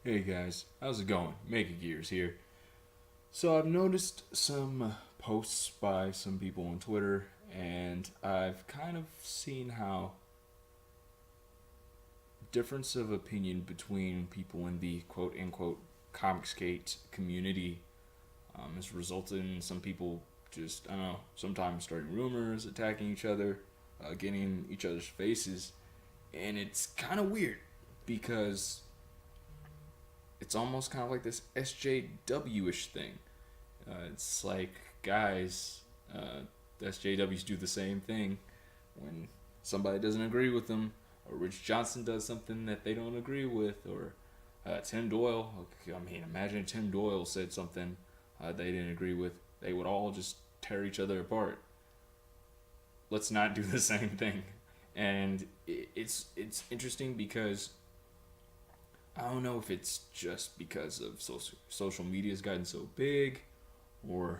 Hey guys, how's it going? Mega Gears here. So I've noticed some posts by some people on Twitter, and I've kind of seen how difference of opinion between people in the quote unquote Comicsgate community has resulted in some people just, I don't know, sometimes starting rumors, attacking each other, getting in each other's faces, and it's kind of weird because it's almost kind of like this SJW ish thing. It's like, guys, the SJWs do the same thing when somebody doesn't agree with them, or Rich Johnson does something that they don't agree with, or Tim Doyle. I mean, imagine Tim Doyle said something they didn't agree with. They would all just tear each other apart. Let's not do the same thing. And it's interesting because I don't know if it's just because of social media's gotten so big, or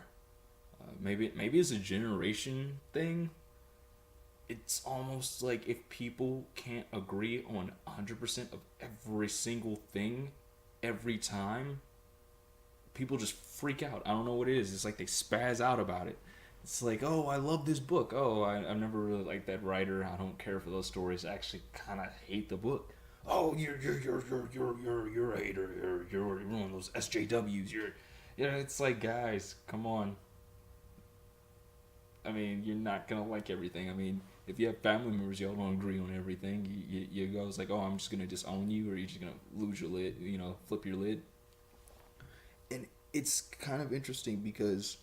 maybe it's a generation thing. It's almost like if people can't agree on 100% of every single thing every time, people just freak out. I don't know what it is. It's like they spaz out about it. It's like, oh, I love this book. Oh, I've never really liked that writer. I don't care for those stories. I actually kind of hate the book. Oh, you're a hater. You're one of those SJWs. It's like, guys, come on. I mean, you're not gonna like everything. I mean, if you have family members, y'all don't agree on everything. You go, it's like, oh, I'm just gonna disown you, or you're just gonna lose your lid. Flip your lid. And it's kind of interesting because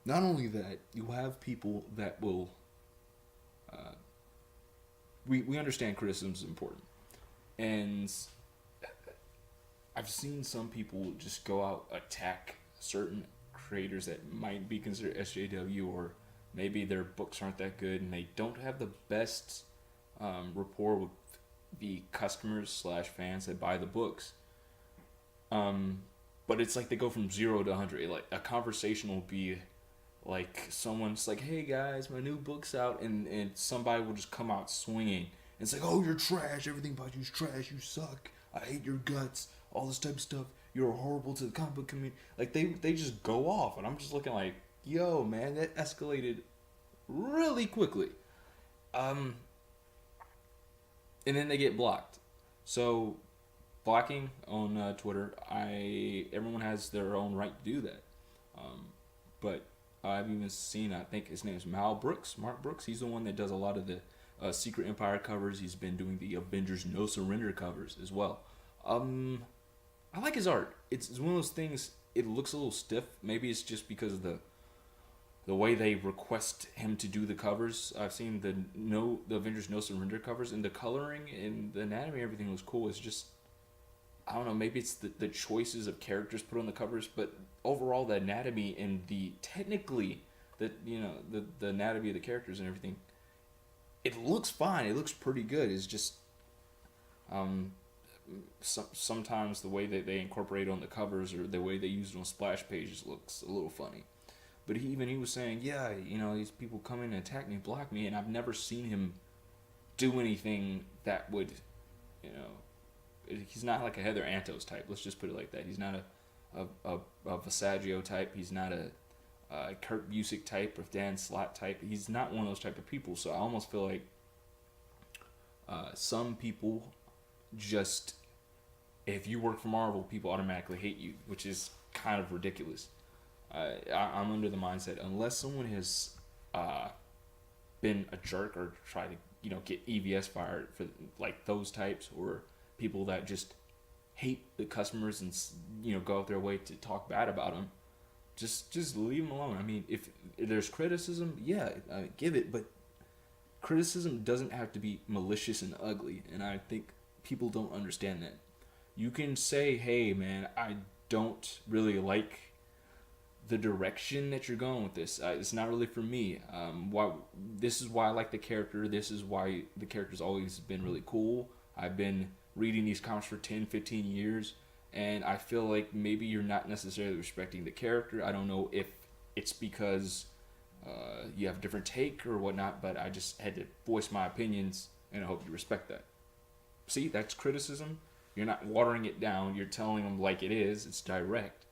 not only that, you have people that will. Uh, we understand criticism is important, and I've seen some people just go out attack certain creators that might be considered SJW, or maybe their books aren't that good and they don't have the best rapport with the customers slash fans that buy the books. Um, but it's like they go from 0 to 100. Like a conversation will be like someone's like, "Hey guys, my new book's out," and somebody will just come out swinging. And it's like, "Oh, you're trash. Everything about you's trash. You suck. I hate your guts. All this type of stuff. You're horrible to the comic book community." Like they just go off, and I'm just looking like, "Yo, man, that escalated really quickly." Um, and then they get blocked. So blocking on Twitter, I everyone has their own right to do that. Um, but I've even seen, I think his name is Mal Brooks, Mark Brooks. He's the one that does a lot of the Secret Empire covers. He's been doing the Avengers No Surrender covers as well. Um, I like his art. It's one of those things. It looks a little stiff. Maybe it's just because of the way they request him to do the covers. I've seen the Avengers No Surrender covers, and the coloring and the anatomy, everything looks cool. It's just, I don't know, maybe it's the choices of characters put on the covers, but overall the anatomy and the technically the anatomy of the characters and everything, it looks fine. It looks pretty good. It's just um sometimes the way that they incorporate on the covers or the way they use it on splash pages looks a little funny. But he was saying, yeah, these people come in and attack me, block me, and I've never seen him do anything that would, you know, he's not like a Heather Antos type. Let's just put it like that. He's not a Visaggio type. He's not a Kurt Busiek type or Dan Slott type. He's not one of those type of people. So I almost feel like some people just, if you work for Marvel, people automatically hate you, which is kind of ridiculous. I'm under the mindset unless someone has uh, been a jerk or try to get EVS fired for like those types, or people that just hate the customers and go out their way to talk bad about them. Just leave them alone. I mean, if there's criticism, yeah, give it, but criticism doesn't have to be malicious and ugly, and I think people don't understand that. You can say, "Hey, man, I don't really like the direction that you're going with this. It's not really for me. Why this is why I like the character. This is why the character's always been really cool. I've been reading these comics for 10, 15 years, and I feel like maybe you're not necessarily respecting the character. I don't know if it's because you have a different take or whatnot, but I just had to voice my opinions, and I hope you respect that." See, that's criticism. You're not watering it down. You're telling them like it is. It's direct,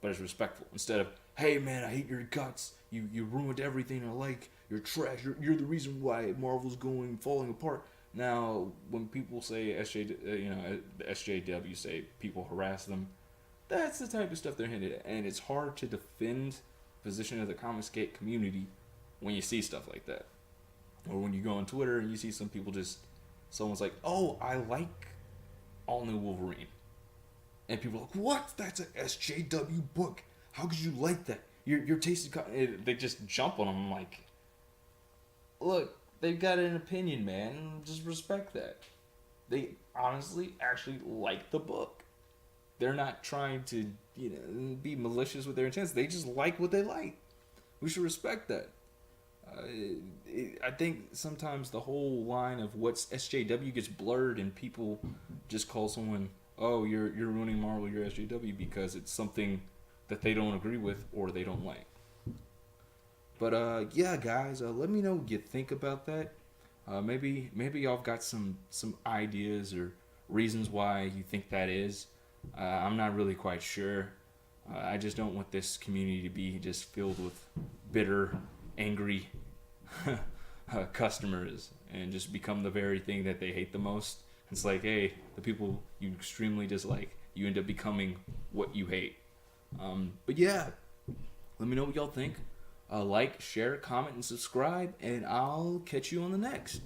but it's respectful. Instead of, hey man, I hate your guts. You ruined everything I like. You're trash. You're the reason why Marvel's falling apart. Now, when people say the SJW say people harass them, that's the type of stuff they're hinted at, and it's hard to defend the position of the Comicsgate community when you see stuff like that, or when you go on Twitter and you see some people someone's like, oh, I like All New Wolverine, and people are like, what? That's an SJW book. How could you like that? Your taste they just jump on them. I'm like, look, they've got an opinion, man. Just respect that. They honestly actually like the book. They're not trying to, be malicious with their intents. They just like what they like. We should respect that. I think sometimes the whole line of what's SJW gets blurred, and people just call someone, "Oh, you're ruining Marvel, you're SJW," because it's something that they don't agree with or they don't like. But yeah, guys, let me know what you think about that. Maybe y'all got some ideas or reasons why you think that is. I'm not really quite sure. I just don't want this community to be just filled with bitter, angry customers and just become the very thing that they hate the most. It's like, hey, the people you extremely dislike, you end up becoming what you hate. But yeah, let me know what y'all think. Like, share, comment, and subscribe, and I'll catch you on the next.